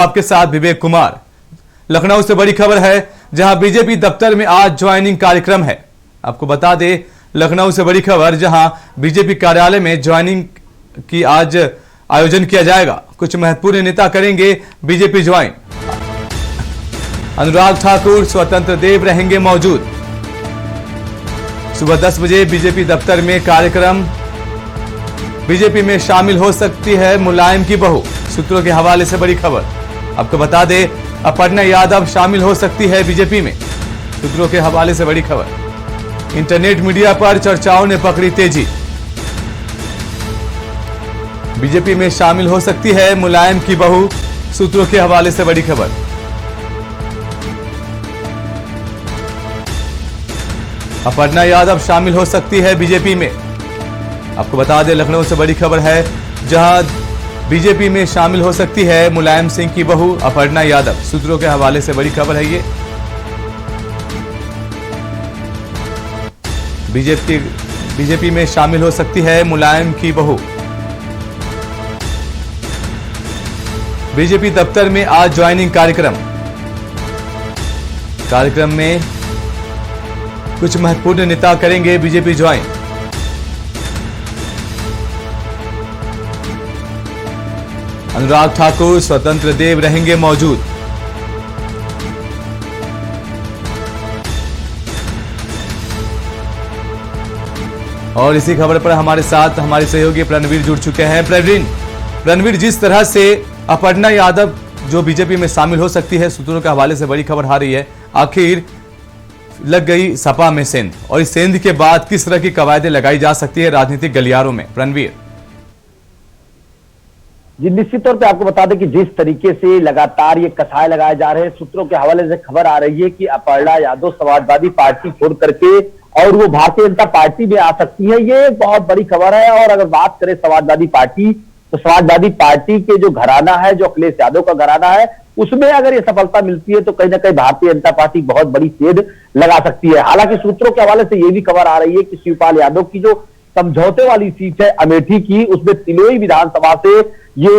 आपके साथ विवेक कुमार। लखनऊ से बड़ी खबर है, जहां बीजेपी दफ्तर में आज ज्वाइनिंग कार्यक्रम है। आपको बता दें, लखनऊ से बड़ी खबर, जहां बीजेपी कार्यालय में ज्वाइनिंग की आज आयोजन किया जाएगा। कुछ महत्वपूर्ण नेता करेंगे बीजेपी ज्वाइन। अनुराग ठाकुर, स्वतंत्र देव रहेंगे मौजूद। सुबह 10 बजे बीजेपी दफ्तर में कार्यक्रम। बीजेपी में शामिल हो सकती है मुलायम की बहू, सूत्रों के हवाले से बड़ी खबर। आपको बता दें, अपर्णा यादव शामिल हो सकती है बीजेपी में, सूत्रों के हवाले से बड़ी खबर। इंटरनेट मीडिया पर चर्चाओं ने पकड़ी तेजी। बीजेपी में शामिल हो सकती है मुलायम की बहू, सूत्रों के हवाले से बड़ी खबर। अपर्णा यादव शामिल हो सकती है बीजेपी में। आपको बता दें, लखनऊ से बड़ी खबर है, जहां बीजेपी में शामिल हो सकती है मुलायम सिंह की बहू अपर्णा यादव, सूत्रों के हवाले से बड़ी खबर है ये। बीजेपी में शामिल हो सकती है मुलायम की बहू। बीजेपी दफ्तर में आज ज्वाइनिंग कार्यक्रम में कुछ महत्वपूर्ण नेता करेंगे बीजेपी ज्वाइन। अनुराग ठाकुर, स्वतंत्र देव रहेंगे मौजूद। और इसी खबर पर हमारे साथ हमारे सहयोगी प्रणवीर जुड़ चुके हैं। प्रणवीर, जिस तरह से अपर्णा यादव जो बीजेपी में शामिल हो सकती है, सूत्रों के हवाले से बड़ी खबर आ रही है, आखिर लग गई सपा में सेंध, और इस सेंध के बाद किस तरह की कवायदें लगाई जा सकती है राजनीतिक गलियारों में? प्रणवीर जी, निश्चित तौर पे आपको बता दें कि जिस तरीके से लगातार ये कसाय लगाए जा रहे हैं, सूत्रों के हवाले से खबर आ रही है कि अपर्णा यादव समाजवादी पार्टी छोड़ करके और वो भारतीय जनता पार्टी में आ सकती है। ये बहुत बड़ी खबर है। और अगर बात करें समाजवादी पार्टी, तो समाजवादी पार्टी के जो घराना है, जो अखिलेश यादव का घराना है, उसमें अगर ये सफलता मिलती है तो कहीं ना कहीं भारतीय जनता पार्टी बहुत बड़ी सेध लगा सकती है। हालांकि सूत्रों के हवाले से ये भी खबर आ रही है कि शिवपाल यादव की जो समझौते वाली सीट है अमेठी की, उसमें तिलोई विधानसभा से ये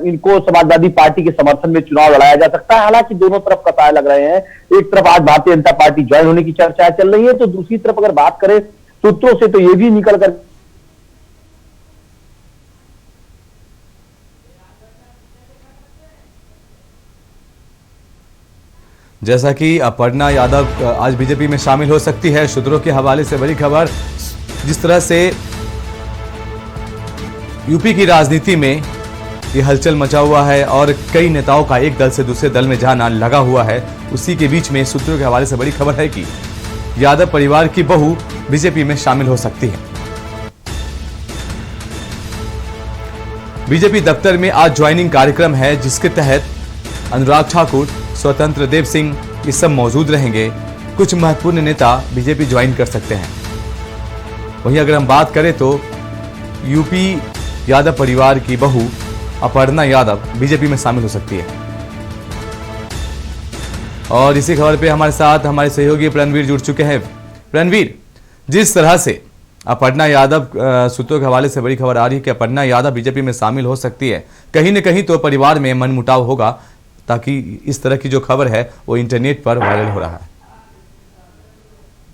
इनको समाजवादी पार्टी के समर्थन में चुनाव लड़ाया जा सकता है। हालांकि दोनों तरफ कतार लग रहे हैं। एक तरफ आज भारतीय जनता पार्टी ज्वाइन होने की चर्चा चल रही है, तो दूसरी तरफ अगर बात करें सूत्रों से, तो ये भी निकल कर जैसा कि अपर्णा यादव आज बीजेपी में शामिल हो सकती है, सूत्रों के हवाले से बड़ी खबर। जिस तरह से यूपी की राजनीति में ये हलचल मचा हुआ है और कई नेताओं का एक दल से दूसरे दल में जाना लगा हुआ है, उसी के बीच में सूत्रों के हवाले से बड़ी खबर है कि यादव परिवार की बहू बीजेपी में शामिल हो सकती है। बीजेपी दफ्तर में आज ज्वाइनिंग कार्यक्रम है, जिसके तहत अनुराग ठाकुर, स्वतंत्र देव सिंह, ये सब मौजूद रहेंगे। कुछ महत्वपूर्ण नेता बीजेपी ज्वाइन कर सकते हैं। वहीं अगर हम बात करें तो यूपी यादव परिवार की बहू अपर्णा यादव बीजेपी में शामिल हो सकती है। और इसी खबर पे हमारे साथ हमारे सहयोगी प्रणवीर जुड़ चुके हैं। प्रणवीर, जिस तरह से अपर्णा यादव, सूत्रों के हवाले से बड़ी खबर आ रही है कि अपर्णा यादव बीजेपी में शामिल हो सकती है, कहीं न कहीं तो परिवार में मनमुटाव होगा, ताकि इस तरह की जो खबर है वो इंटरनेट पर वायरल हो रहा है।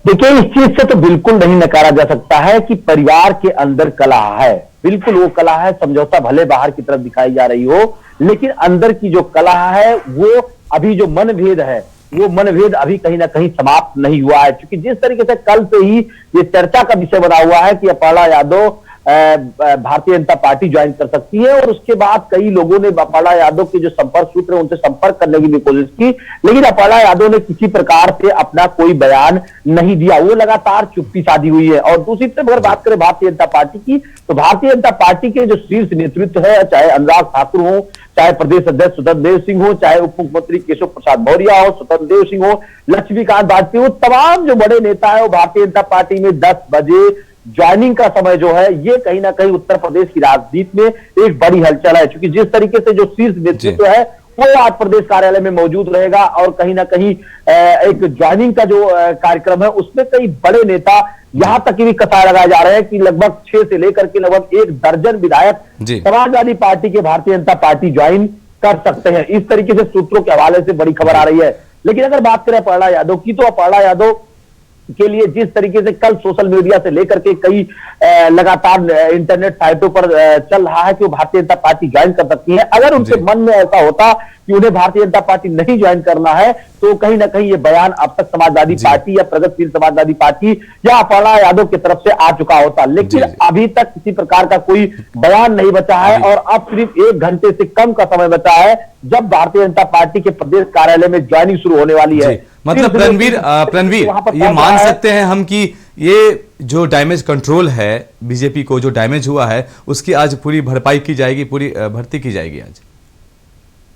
देखिए, इस चीज से तो बिल्कुल नहीं नकारा जा सकता है कि परिवार के अंदर कलह है। बिल्कुल वो कलह है। समझौता भले बाहर की तरफ दिखाई जा रही हो, लेकिन अंदर की जो कलह है, वो अभी जो मनभेद है, वो मनभेद अभी कहीं ना कहीं समाप्त नहीं हुआ है। क्योंकि जिस तरीके से कल से ही ये चर्चा का विषय बना हुआ है कि अपर्णा यादव भारतीय जनता पार्टी ज्वाइन कर सकती है, और उसके बाद कई लोगों ने अपर्णा यादव के जो संपर्क सूत्र है उनसे संपर्क करने की भी कोशिश की, लेकिन अपर्णा यादव ने किसी प्रकार से अपना कोई बयान नहीं दिया। वो लगातार चुप्पी साधी हुई है। और दूसरी तरफ अगर बात करें भारतीय जनता पार्टी की, तो भारतीय जनता पार्टी के जो शीर्ष नेतृत्व है, चाहे अनुराग ठाकुर हो, चाहे प्रदेश अध्यक्ष स्वतंत्र देव सिंह हो, चाहे उप मुख्यमंत्री केशव प्रसाद मौर्य हो, स्वतंत्र देव सिंह हो, लक्ष्मीकांत वाजपेयी हो, तमाम जो बड़े नेता है वो भारतीय जनता पार्टी में 10 बजे ज्वाइनिंग का समय जो है, ये कहीं ना कहीं उत्तर प्रदेश की राजनीति में एक बड़ी हलचल है। क्योंकि जिस तरीके से जो शीर्ष नेतृत्व है वो आज प्रदेश कार्यालय में मौजूद रहेगा, और कहीं ना कहीं एक ज्वाइनिंग का जो कार्यक्रम है उसमें कई बड़े नेता यहां तक भी कतार लगाए जा रहे हैं कि लगभग 6 से लेकर के लगभग 1 दर्जन विधायक समाजवादी पार्टी के भारतीय जनता पार्टी ज्वाइन कर सकते हैं। इस तरीके से सूत्रों के हवाले से बड़ी खबर आ रही है। लेकिन अगर बात करें अपर्णा यादव की, तो अपर्णा यादव के लिए जिस तरीके से कल सोशल मीडिया से लेकर के कई लगातार इंटरनेट साइटों पर चल रहा है कि वो भारतीय जनता पार्टी ज्वाइन कर सकती है, अगर उनके मन में ऐसा होता कि उन्हें भारतीय जनता पार्टी नहीं ज्वाइन करना है, तो कहीं ना कहीं ये बयान अब तक समाजवादी पार्टी या प्रगतिशील समाजवादी पार्टी या अपर्णा यादव की तरफ से आ चुका होता। लेकिन अभी तक किसी प्रकार का कोई बयान नहीं बचा है और अब सिर्फ 1 घंटे से कम का समय बचा है जब भारतीय जनता पार्टी के प्रदेश कार्यालय में ज्वाइनिंग शुरू होने वाली है। मतलब रणवीर ये मान सकते हैं हम कि ये जो डैमेज कंट्रोल है बीजेपी को, जो डैमेज हुआ है उसकी आज पूरी भरपाई की जाएगी, पूरी भर्ती की जाएगी आज।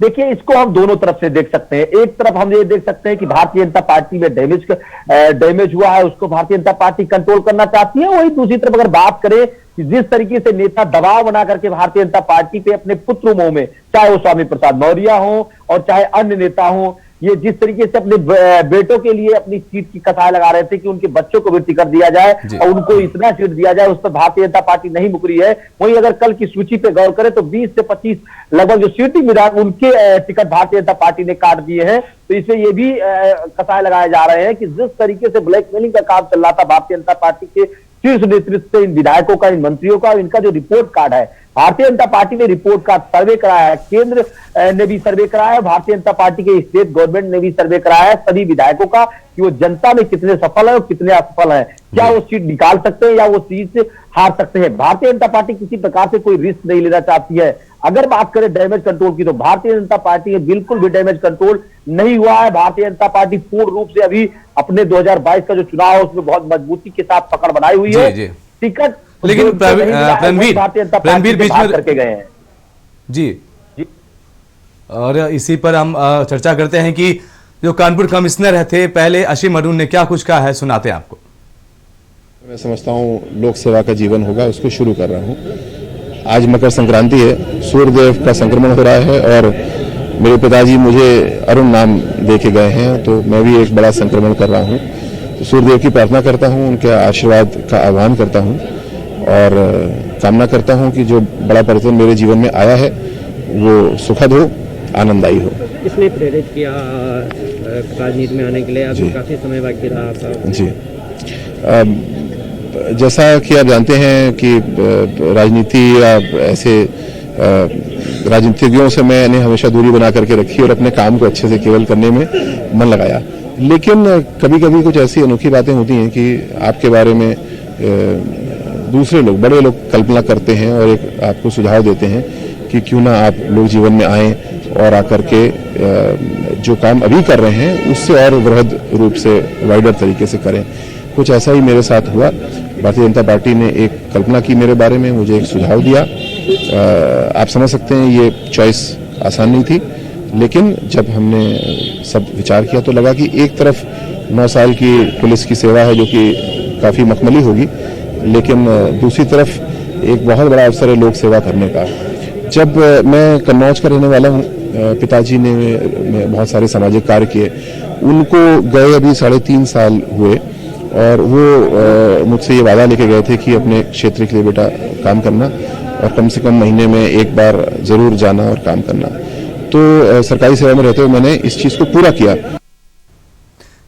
देखिए, इसको हम दोनों तरफ से देख सकते हैं। एक तरफ हम ये देख सकते हैं कि भारतीय जनता पार्टी में डैमेज हुआ है, उसको भारतीय जनता पार्टी कंट्रोल करना चाहती है। वही दूसरी तरफ अगर बात करें कि जिस तरीके से नेता दबाव बना करके भारतीय जनता पार्टी पे अपने पुत्रों में, चाहे वो स्वामी प्रसाद मौर्य हो और चाहे अन्य नेता हो, ये जिस तरीके से अपने बेटों के लिए अपनी सीट की कथाएं लगा रहे थे कि उनके बच्चों को भी टिकट दिया जाए और उनको इतना सीट दिया जाए, उस पर भारतीय जनता पार्टी नहीं मुकरी है। वहीं अगर कल की सूची पे गौर करें तो 20 से 25 लगभग जो सीटी विधायक उनके टिकट भारतीय जनता पार्टी ने काट दिए हैं। तो इसमें ये भी कथाएं लगाए जा रहे हैं कि जिस तरीके से ब्लैकमेलिंग का काम चल रहा था भारतीय जनता पार्टी के शीर्ष नेतृत्व से, इन विधायकों का, इन मंत्रियों का, इनका जो रिपोर्ट कार्ड है, भारतीय जनता पार्टी ने रिपोर्ट कार्ड सर्वे कराया है, केंद्र ने भी सर्वे कराया है, भारतीय जनता पार्टी के स्टेट गवर्नमेंट ने भी सर्वे कराया है सभी विधायकों का कि वो जनता में कितने सफल है और कितने असफल है, क्या वो सीट निकाल सकते हैं या वो सीट हार सकते हैं। भारतीय जनता पार्टी किसी प्रकार से कोई रिस्क नहीं लेना चाहती है। अगर बात करें डैमेज कंट्रोल की, तो भारतीय जनता पार्टी में बिल्कुल भी डैमेज कंट्रोल नहीं हुआ है। भारतीय जनता पार्टी पूर्ण रूप से अभी अपने 2022 का जो चुनाव है उसमें बहुत मजबूती के साथ पकड़ बनाई हुई है। टिकट लेकिन रणवीर बीच में करके गए हैं जी। और इसी पर हम चर्चा करते हैं कि जो कानपुर कमिश्नर थे पहले असीम अरुण ने क्या कुछ कहा है, सुनाते हैं आपको। मैं समझता हूँ लोक सेवा का जीवन होगा, उसको शुरू कर रहा हूँ। आज मकर संक्रांति है, सूर्यदेव का संक्रमण हो रहा है और मेरे पिताजी मुझे अरुण नाम दे के गए हैं, तो मैं भी एक बड़ा संक्रमण कर रहा हूँ। तो सूर्यदेव की प्रार्थना करता हूँ, उनके आशीर्वाद का आह्वान करता हूँ और कामना करता हूँ कि जो बड़ा परिवर्तन मेरे जीवन में आया है वो सुखद हो, आनंददायी हो। किसने प्रेरित किया राजनीति में आने के लिए? अभी काफी समय बाकी रहा था जी। जैसा कि आप जानते हैं कि राजनीति या ऐसे राजनीतिज्ञों से मैंने हमेशा दूरी बना करके रखी और अपने काम को अच्छे से केवल करने में मन लगाया। लेकिन कभी कभी कुछ ऐसी अनोखी बातें होती हैं कि आपके बारे में दूसरे लोग, बड़े लोग कल्पना करते हैं और एक आपको सुझाव देते हैं कि क्यों ना आप लोग जीवन में आएँ और आकर के जो काम अभी कर रहे हैं उससे और वृहद रूप से वाइडर तरीके से करें। कुछ ऐसा ही मेरे साथ हुआ। भारतीय जनता पार्टी ने एक कल्पना की मेरे बारे में, मुझे एक सुझाव दिया। आप समझ सकते हैं ये चॉइस आसान नहीं थी, लेकिन जब हमने सब विचार किया तो लगा कि एक तरफ 9 साल की पुलिस की सेवा है जो कि काफ़ी मखमली होगी, लेकिन दूसरी तरफ एक बहुत बड़ा अवसर है लोक सेवा करने का। जब मैं कन्नौज का रहने वाला हूँ, पिताजी ने बहुत सारे सामाजिक कार्य किए, उनको गए अभी 3.5 साल हुए और वो मुझसे ये वादा लेके गए थे कि अपने क्षेत्र के लिए बेटा काम करना और कम से कम महीने में एक बार जरूर जाना और काम करना। तो सरकारी सेवा में रहते हुए मैंने इस चीज़ को पूरा किया।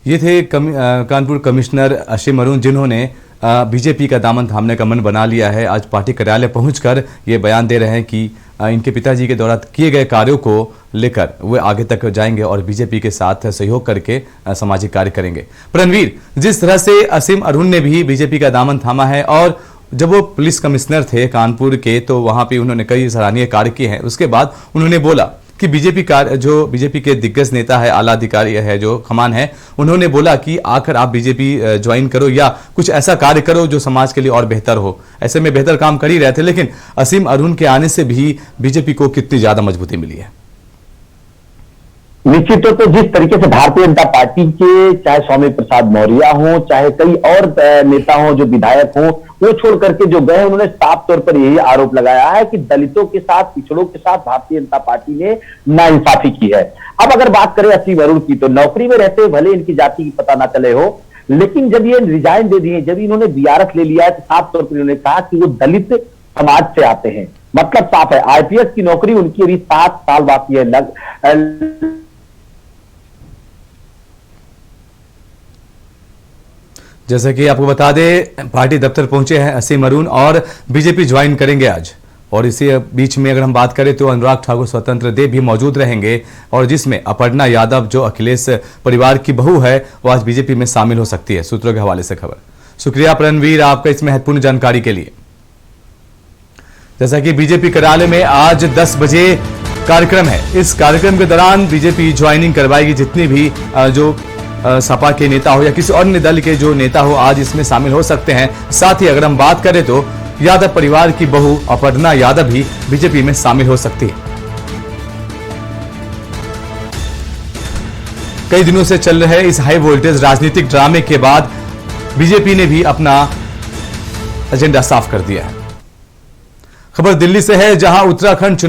ये थे कानपुर कमिश्नर असीम अरुण, जिन्होंने बीजेपी का दामन थामने का मन बना लिया है। आज पार्टी कार्यालय पहुंचकर ये बयान दे रहे हैं कि इनके पिताजी के द्वारा किए गए कार्यों को लेकर वे आगे तक जाएंगे और बीजेपी के साथ सहयोग करके सामाजिक कार्य करेंगे। रणवीर, जिस तरह से असीम अरुण ने भी बीजेपी का दामन थामा है और जब वो पुलिस कमिश्नर थे कानपुर के तो वहां पे उन्होंने कई सराहनीय कार्य किए हैं। उसके बाद उन्होंने बोला कि बीजेपी के दिग्गज नेता है, आला अधिकारी है, जो कमान है, उन्होंने बोला कि आकर आप बीजेपी ज्वाइन करो या कुछ ऐसा कार्य करो जो समाज के लिए और बेहतर हो। ऐसे में बेहतर काम कर ही रहे थे, लेकिन असीम अरुण के आने से भी बीजेपी को कितनी ज्यादा मजबूती मिली है। निश्चित तौर पर जिस तरीके से भारतीय जनता पार्टी के चाहे स्वामी प्रसाद मौर्य हो, चाहे कई और नेता हो, जो विधायक हो, वो छोड़ करके जो गए, उन्होंने साफ तौर पर यही आरोप लगाया है कि दलितों के साथ, पिछड़ों के साथ भारतीय जनता पार्टी ने नाइंसाफी की है। अब अगर बात करें असीम अरुण की, तो नौकरी में रहते हुए भले इनकी जाति की पता ना चले हो, लेकिन जब ये रिजाइन दे दिए, जब इन्होंने बीआरएस ले लिया है, तो साफ तौर पर इन्होंने कहा कि वो दलित समाज से आते हैं। मतलब साफ है, आईपीएस की नौकरी उनकी अभी 7 साल बाकी है। जैसे कि आपको बता दें, पार्टी दफ्तर पहुंचे हैं असीम अरुण और बीजेपी ज्वाइन करेंगे आज। और इसी बीच में अगर हम बात करें तो अनुराग ठाकुर स्वतंत्र देव भी मौजूद रहेंगे, और जिसमें अपर्णा यादव जो अखिलेश परिवार की बहू है वो आज बीजेपी में शामिल हो सकती है, सूत्रों के हवाले से खबर। शुक्रिया रणवीर आपका इस महत्वपूर्ण जानकारी के लिए। जैसा कि बीजेपी कार्यालय में आज 10 बजे कार्यक्रम है, इस कार्यक्रम के दौरान बीजेपी ज्वाइनिंग करवाएगी। जितनी भी जो सपा के नेता हो या किसी अन्य दल के जो नेता हो आज इसमें शामिल हो सकते हैं। साथ ही अगर हम बात करें तो यादव परिवार की बहू अपर्णा यादव भी बीजेपी में शामिल हो सकती है। कई दिनों से चल रहे इस हाई वोल्टेज राजनीतिक ड्रामे के बाद बीजेपी ने भी अपना एजेंडा साफ कर दिया है। खबर दिल्ली से है, जहां उत्तराखंड चुनाव